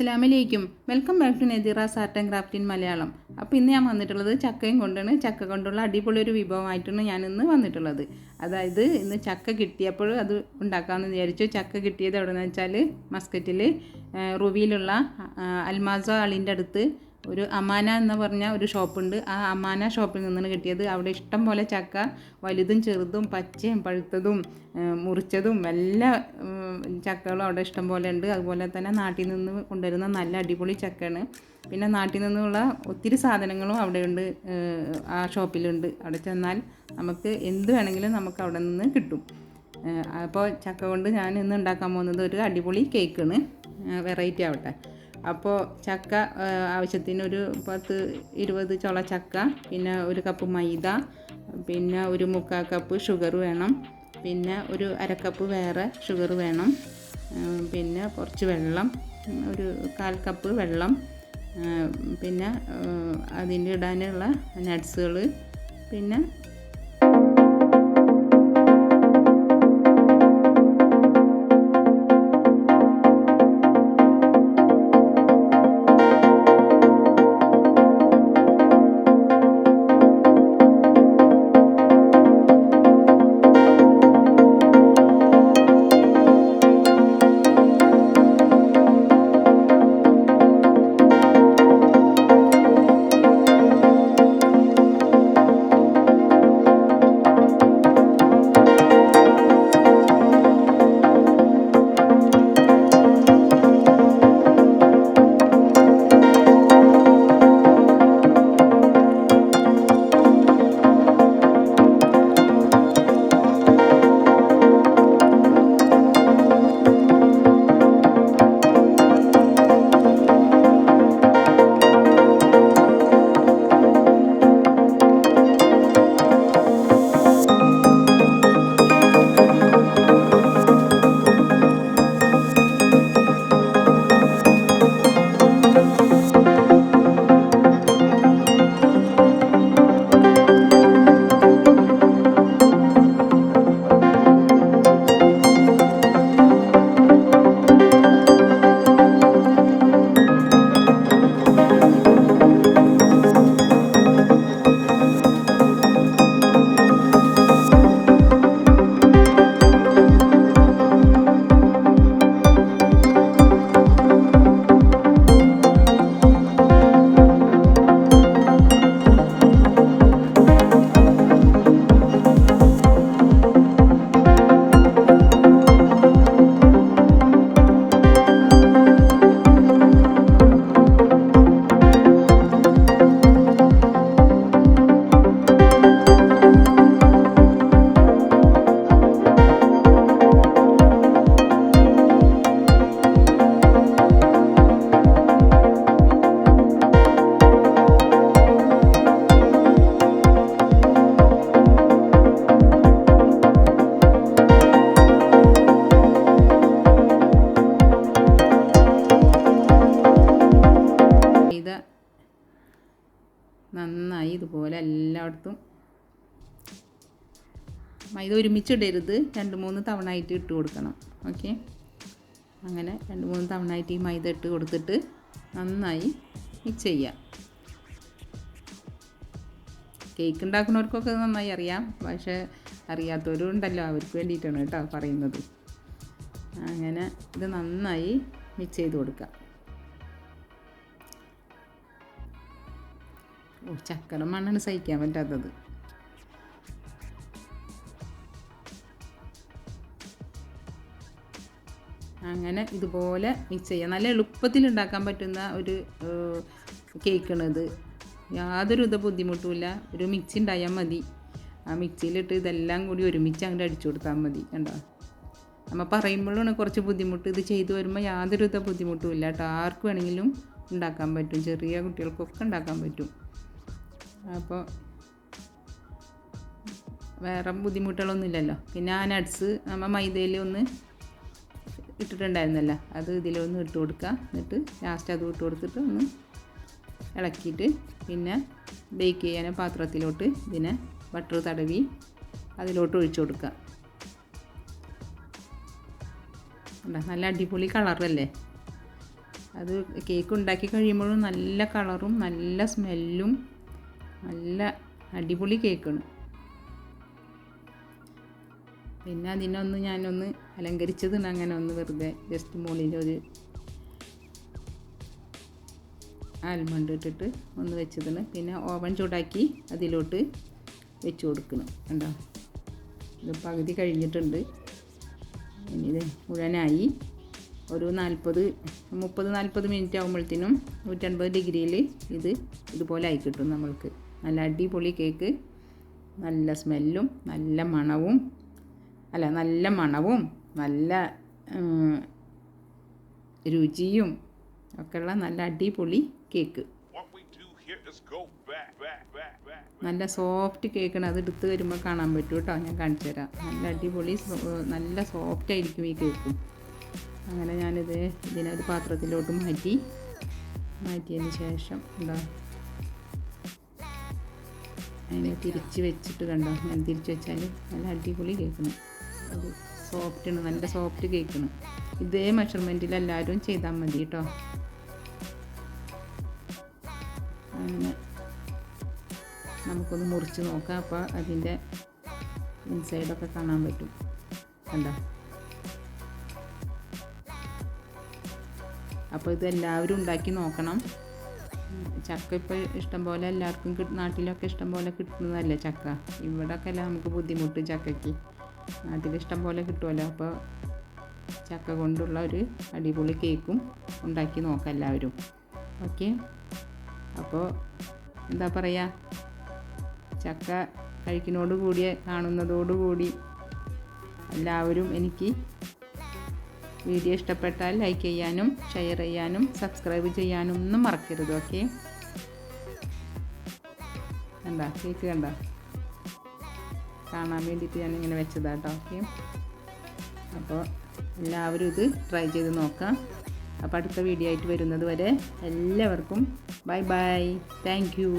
അസ്സലാമലൈക്കും. Welcome back to Nadira's art and craft in Malayalam. അപ്പോൾ ഇന്ന് ഞാൻ വന്നിട്ടുള്ളത് ചക്കയും കൊണ്ടാണ്. ചക്ക കൊണ്ടുള്ള അടിപൊളി ഒരു വിഭവമായിട്ടാണ് ഞാൻ ഇന്ന് വന്നിട്ടുള്ളത്. അതായത് ഇന്ന് ചക്ക കിട്ടിയപ്പോൾ അത് ഉണ്ടാക്കാമെന്ന് വിചാരിച്ചു. ചക്ക കിട്ടിയത് എവിടെയെന്ന് വെച്ചാൽ മസ്കറ്റിൽ റുവിയിലുള്ള അൽമാസ അളിൻ്റെ അടുത്ത് ഒരു അമാന എന്ന് പറഞ്ഞ ഒരു ഷോപ്പുണ്ട്. ആ അമാന ഷോപ്പിൽ നിന്നാണ് കിട്ടിയത്. അവിടെ ഇഷ്ടം പോലെ ചക്ക, വലുതും ചെറുതും പച്ചയും പഴുത്തതും മുറിച്ചതും എല്ലാ ചക്കകളും അവിടെ ഇഷ്ടം പോലെ ഉണ്ട്. അതുപോലെ തന്നെ നാട്ടിൽ നിന്ന് കൊണ്ടുവരുന്ന നല്ല അടിപൊളി ചക്കയാണ്. പിന്നെ നാട്ടിൽ നിന്നുള്ള ഒത്തിരി സാധനങ്ങളും അവിടെയുണ്ട്, ആ ഷോപ്പിലുണ്ട്. അവിടെ ചെന്നാൽ നമുക്ക് എന്ത് വേണമെങ്കിലും നമുക്ക് അവിടെ നിന്ന് കിട്ടും. അപ്പോൾ ചക്ക കൊണ്ട് ഞാൻ ഇന്ന് ഉണ്ടാക്കാൻ പോകുന്നത് ഒരു അടിപൊളി കേക്കാണ്, വെറൈറ്റി ആവട്ടെ. അപ്പോൾ ചക്ക ആവശ്യത്തിന് ഒരു 10-20 ചുള ചക്ക, പിന്നെ ഒരു കപ്പ് മൈദ, പിന്നെ ഒരു 3/4 കപ്പ് ഷുഗർ വേണം, പിന്നെ ഒരു 1/2 കപ്പ് വേറെ ഷുഗർ വേണം, പിന്നെ കുറച്ച് വെള്ളം, ഒരു 1/4 കപ്പ് വെള്ളം, പിന്നെ അതിൻ്റെ ഇടാനുള്ള നട്ട്സുകൾ, പിന്നെ നന്നായി ഇതുപോലെ എല്ലായിടത്തും മൈദ ഒരുമിച്ചിടരുത്, 2-3 തവണ ആയിട്ട് ഇട്ട് കൊടുക്കണം. ഓക്കെ, അങ്ങനെ 2-3 തവണ ആയിട്ട് ഈ മൈദ ഇട്ട് കൊടുത്തിട്ട് നന്നായി മിക്സ് ചെയ്യുക. കേക്ക് ഉണ്ടാക്കുന്നവർക്കൊക്കെ നന്നായി അറിയാം, പക്ഷേ അറിയാത്തവരും ഉണ്ടല്ലോ, അവർക്ക് വേണ്ടിയിട്ടാണ് കേട്ടോ പറയുന്നത്. അങ്ങനെ ഇത് നന്നായി മിക്സ് ചെയ്ത് കൊടുക്കുക. ചക്കര മണ്ണാണ് സഹിക്കാൻ പറ്റാത്തത്. അങ്ങനെ ഇതുപോലെ മിക്സ് ചെയ്യുക. നല്ല എളുപ്പത്തിൽ ഉണ്ടാക്കാൻ പറ്റുന്ന ഒരു കേക്കാണിത്. യാതൊരു ബുദ്ധിമുട്ടുമില്ല. ഒരു മിക്സി ഉണ്ടായാൽ മതി. ആ മിക്സിയിലിട്ട് ഇതെല്ലാം കൂടി ഒരുമിച്ച് അങ്ങോട്ട് അടിച്ചു കൊടുത്താൽ മതി. കണ്ടോ, നമ്മൾ പറയുമ്പോഴാണ് കുറച്ച് ബുദ്ധിമുട്ട്. ഇത് ചെയ്തു വരുമ്പോൾ യാതൊരു ബുദ്ധിമുട്ടുമില്ല കേട്ടോ. ആർക്ക് വേണമെങ്കിലും ഉണ്ടാക്കാൻ പറ്റും, ചെറിയ കുട്ടികൾക്കൊക്കെ ഉണ്ടാക്കാൻ പറ്റും. അപ്പോൾ വേറെ ബുദ്ധിമുട്ടുകളൊന്നുമില്ലല്ലോ. പിന്നെ ആ നട്ട്സ് നമ്മൾ മൈദയിൽ ഒന്ന് ഇട്ടിട്ടുണ്ടായിരുന്നല്ലോ, അത് ഇതിലൊന്ന് ഇട്ട് കൊടുക്കുക. എന്നിട്ട് ലാസ്റ്റ് അത് ഇട്ട് കൊടുത്തിട്ട് ഒന്ന് ഇളക്കിയിട്ട് പിന്നെ ബേക്ക് ചെയ്യാൻ പാത്രത്തിലോട്ട് ഇതിനെ ബട്ടർ തടവി അതിലോട്ട് ഒഴിച്ചു കൊടുക്കുക. നല്ല അടിപൊളി കളറല്ലേ. അത് കേക്ക് ഉണ്ടാക്കി കഴിയുമ്പോഴും നല്ല കളറും നല്ല സ്മെല്ലും നല്ല അടിപൊളി കേക്കാണ്. പിന്നെ അതിനൊന്ന് ഞാനൊന്ന് അലങ്കരിച്ചതാണ്, അങ്ങനെ ഒന്ന് വെറുതെ ജസ്റ്റ് മുകളിലൊരു ആൽമണ്ട് ഇട്ടിട്ട് ഒന്ന് വെച്ചതാണ്. പിന്നെ ഓവൻ ചൂടാക്കി അതിലോട്ട് വെച്ച് കൊടുക്കണം. കണ്ടോ, ഇത് പകുതി കഴിഞ്ഞിട്ടുണ്ട്. ഇനി ഇത് മുഴുവനായി ഒരു 30-40 മിനിറ്റ് ആകുമ്പോഴത്തേനും 150 ഡിഗ്രിയിൽ ഇതുപോലെ ആയി കിട്ടും നമ്മൾക്ക്. നല്ല അടിപൊളി കേക്ക്, നല്ല സ്മെല്ലും നല്ല മണവും നല്ല രുചിയും ഒക്കെയുള്ള നല്ല അടിപൊളി കേക്ക്. നല്ല സോഫ്റ്റ് കേക്കാണ്. അത് എടുത്ത് വരുമ്പോൾ കാണാൻ പറ്റും കേട്ടോ, ഞാൻ കാണിച്ചു തരാം. നല്ല അടിപൊളി നല്ല സോഫ്റ്റ് ആയിരിക്കും ഈ കേക്കും. അങ്ങനെ ഞാനിത് ഇതിനൊരു പാത്രത്തിലോട്ട് മാറ്റിയതിന് ശേഷം എന്താ അതിനെ തിരിച്ച് വെച്ചിട്ട് കണ്ടോ, ഞാൻ തിരിച്ച് വെച്ചാൽ നല്ല അടിപൊളി കേക്കാണ്. അത് സോഫ്റ്റാണ്, നല്ല സോഫ്റ്റ് കേക്കാണ്. ഇതേ മെഷർമെൻറ്റിൽ എല്ലാവരും ചെയ്താൽ മതി കേട്ടോ. അങ്ങനെ നമുക്കൊന്ന് മുറിച്ച് നോക്കാം. അപ്പോൾ അതിൻ്റെ ഇൻസൈഡൊക്കെ കാണാൻ പറ്റും. കണ്ടോ, അപ്പോൾ ഇത് എല്ലാവരും ഉണ്ടാക്കി നോക്കണം. ചക്ക ഇപ്പോൾ ഇഷ്ടംപോലെ എല്ലാവർക്കും നാട്ടിലൊക്കെ ഇഷ്ടംപോലെ കിട്ടുന്നതല്ലേ ചക്ക. ഇവിടെയൊക്കെ അല്ല നമുക്ക് ബുദ്ധിമുട്ട് ചക്കയ്ക്ക്, നാട്ടിൽ ഇഷ്ടംപോലെ കിട്ടുമല്ലോ. അപ്പോൾ ചക്ക കൊണ്ടുള്ള ഒരു അടിപൊളി കേക്കും ഉണ്ടാക്കി നോക്കാം എല്ലാവരും. ഓക്കെ, അപ്പോൾ എന്താ പറയുക, ചക്ക കാണുന്നതോടുകൂടി എല്ലാവരും എനിക്ക് വീഡിയോ ഇഷ്ടപ്പെട്ടാൽ ലൈക്ക് ചെയ്യാനും ഷെയർ ചെയ്യാനും സബ്സ്ക്രൈബ് ചെയ്യാനും ഒന്നും മറക്കരുത്. ഓക്കെ, കണ്ടോ കേക്ക് കണ്ടോ, കാണാൻ വേണ്ടിയിട്ട് ഞാനിങ്ങനെ വെച്ചതാട്ടോ. ഓക്കെ, അപ്പോൾ എല്ലാവരും ഇത് ട്രൈ ചെയ്ത് നോക്കാം. അപ്പോൾ അടുത്ത വീഡിയോ ആയിട്ട് വരുന്നത് വരെ എല്ലാവർക്കും ബൈ ബൈ. Thank you.